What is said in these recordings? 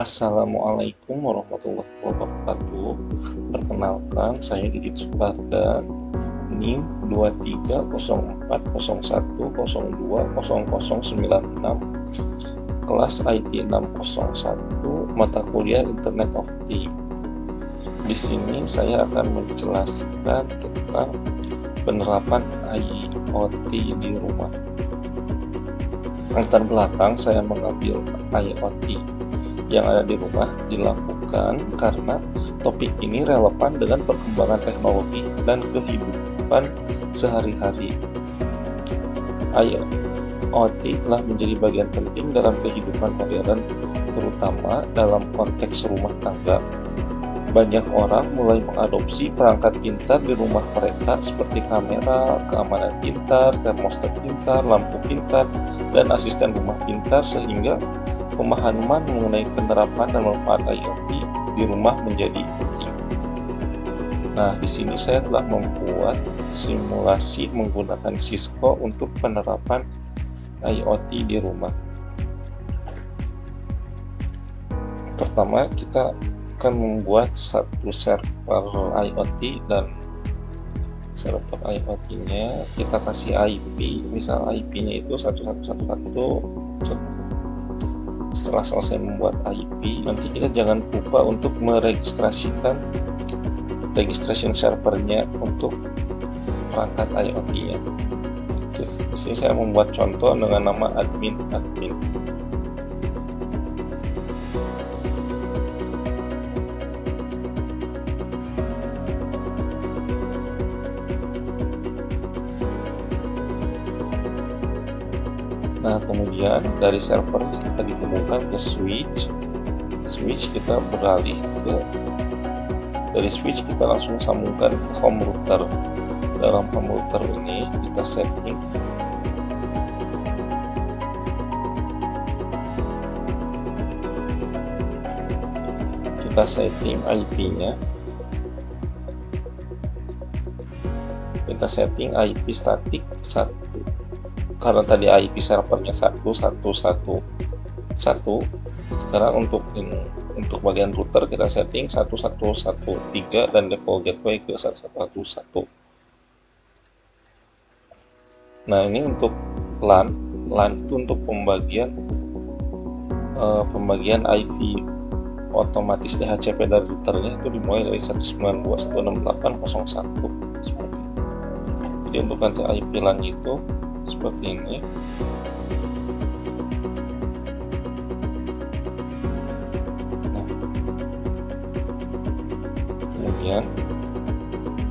Assalamualaikum warahmatullahi wabarakatuh. Perkenalkan, saya Didit Suparda, NIM 230401020096, kelas IT 601, mata kuliah Internet of Things. Di sini saya akan menjelaskan tentang penerapan IoT di rumah. Latar belakang saya mengambil IoT yang ada di rumah dilakukan karena topik ini relevan dengan perkembangan teknologi dan kehidupan sehari-hari. IoT telah menjadi bagian penting dalam kehidupan modern, terutama dalam konteks rumah tangga. Banyak orang mulai mengadopsi perangkat pintar di rumah mereka seperti kamera, keamanan pintar, termostat pintar, lampu pintar, dan asisten rumah pintar, sehingga pemahaman mengenai penerapan dan manfaat IoT di rumah menjadi penting. Nah, di sini saya telah membuat simulasi menggunakan Cisco untuk penerapan IoT di rumah. Pertama, kita akan membuat satu server IoT, dan server IoT-nya kita kasih IP, misal IP-nya itu 1111. Setelah selesai membuat IP, nanti kita jangan lupa untuk meregistrasikan registration servernya untuk perangkat IoT-nya. Di sini saya membuat contoh dengan nama admin. Nah, kemudian dari server kita dihubungkan ke switch kita beralih dari switch kita langsung sambungkan ke home router. Dalam home router ini kita setting IP-nya. Kita setting IP statik 1. Karena tadi IP servernya 1.1.1.1, sekarang untuk bagian router kita setting 1.1.1.3 dan default gateway ke 1.1.1.1. Nah, ini untuk LAN itu untuk pembagian IP otomatis DHCP dari routernya itu dimulai dari 192.168.0.1 seperti ini. Jadi untuk nanti IP LAN itu seperti ini. Nah, kemudian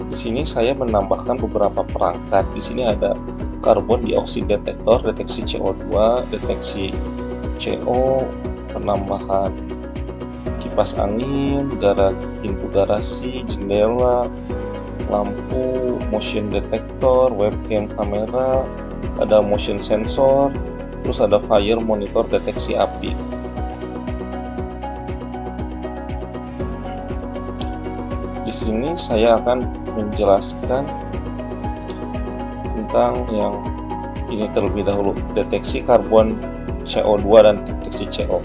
di sini saya menambahkan beberapa perangkat. Di sini ada karbon dioksida detektor, deteksi CO2, deteksi CO, penambahan kipas angin, pintu garasi, jendela, lampu, motion detector, webcam kamera, ada motion sensor, terus ada fire monitor deteksi api. Di sini saya akan menjelaskan tentang yang ini terlebih dahulu, deteksi karbon CO2 dan deteksi CO.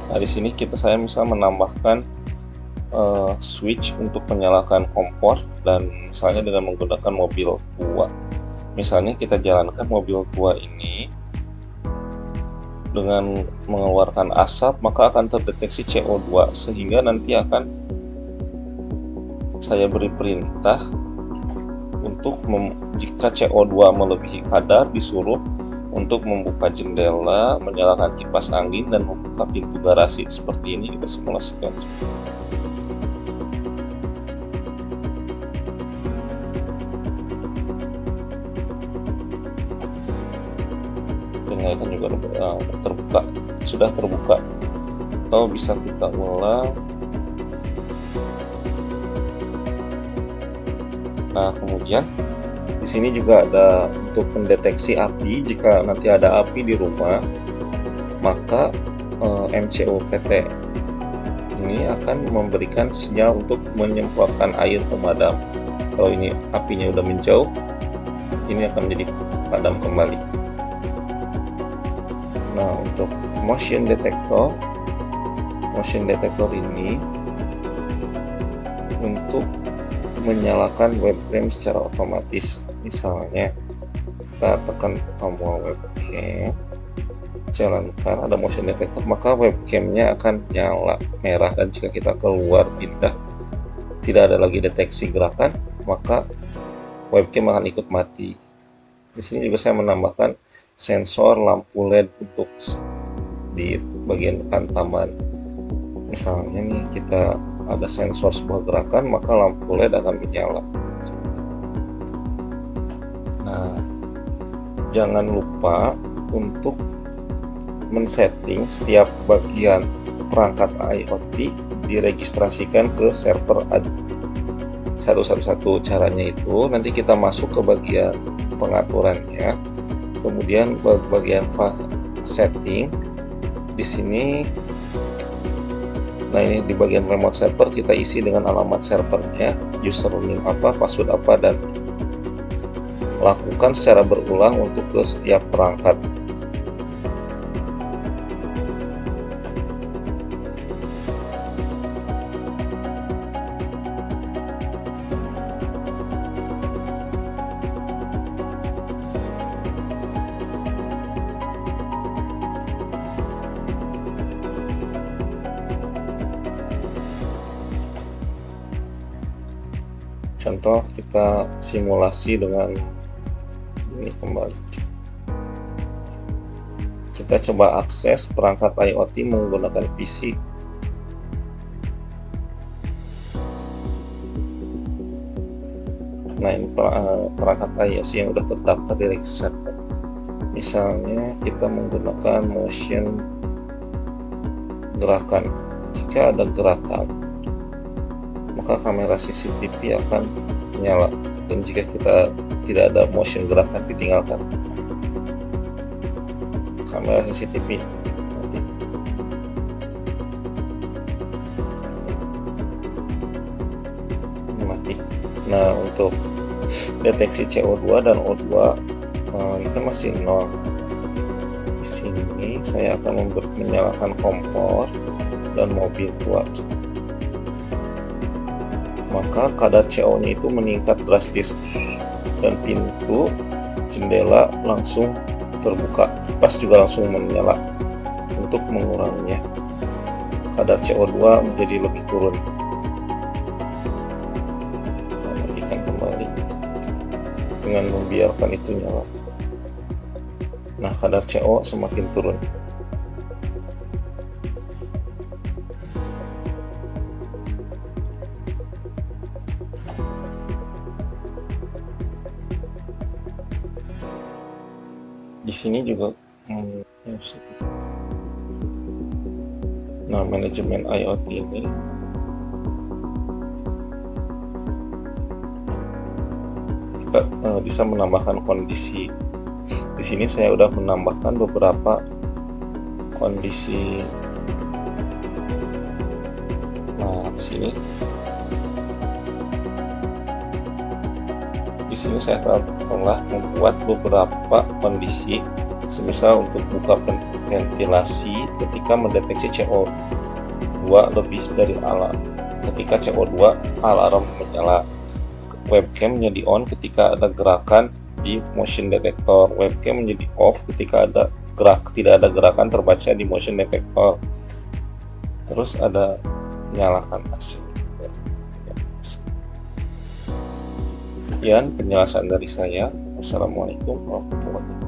Nah, di sini saya misal menambahkan switch untuk menyalakan kompor, dan misalnya dengan menggunakan mobil tua. Misalnya kita jalankan mobil tua ini dengan mengeluarkan asap, maka akan terdeteksi CO2, sehingga nanti akan saya beri perintah untuk jika CO2 melebihi kadar, disuruh untuk membuka jendela, menyalakan kipas angin, dan membuka pintu garasi. Seperti ini kita simulasikan. Kan juga sudah terbuka, atau bisa kita ulang. Nah, kemudian di sini juga ada untuk mendeteksi api. Jika nanti ada api di rumah, maka MCOPT ini akan memberikan sinyal untuk menyemprotkan air pemadam. Kalau ini apinya udah menjauh, ini akan menjadi padam kembali. Nah, untuk motion detector motion detector ini untuk menyalakan webcam secara otomatis. Misalnya kita tekan tombol webcam, jalankan, ada motion detector, maka webcamnya akan nyala merah, dan jika kita keluar pindah tidak ada lagi deteksi gerakan, maka webcam akan ikut mati. Di sini juga saya menambahkan sensor lampu LED untuk di bagian depan taman. Misalnya nih kita ada sensor sebuah gerakan, maka lampu LED akan menyala. Nah, jangan lupa untuk men-setting setiap bagian perangkat IoT diregistrasikan ke server 111. Caranya itu nanti kita masuk ke bagian pengaturannya, kemudian bagian setting di sini. Nah, ini di bagian remote server kita isi dengan alamat servernya, username apa, password apa, dan lakukan secara berulang untuk ke setiap perangkat. Contoh kita simulasi dengan ini kembali. Kita coba akses perangkat IoT menggunakan PC. Nah, ini perangkat IoT yang sudah terdaftar di register. Misalnya kita menggunakan motion gerakan. Jika ada gerakan, maka kamera CCTV akan menyala, dan jika kita tidak ada motion gerakan, ditinggalkan, kamera CCTV mati. Mati. Nah, untuk deteksi CO2 dan O2 ini masih 0. Di sini saya akan menyalakan kompor dan mobil keluar, maka kadar CO-nya itu meningkat drastis dan pintu jendela langsung terbuka, kipas juga langsung menyala. Untuk menguranginya, kadar CO2 menjadi lebih turun. Kita matikan kembali dengan membiarkan itu nyala. Nah, kadar CO semakin turun. Di sini juga nah, manajemen IoT ini kita bisa menambahkan kondisi. Di sini saya sudah menambahkan beberapa kondisi. Nah, di sini saya telah membuat beberapa kondisi, semisal untuk buka ventilasi ketika mendeteksi CO2 lebih dari alarm. Ketika CO2 alarm menyala. Webcam menjadi on ketika ada gerakan di motion detector. Webcam menjadi off ketika tidak ada gerakan terbaca di motion detector. Terus ada menyalakan AC. Sekian penjelasan dari saya. Wassalamualaikum warahmatullahi wabarakatuh.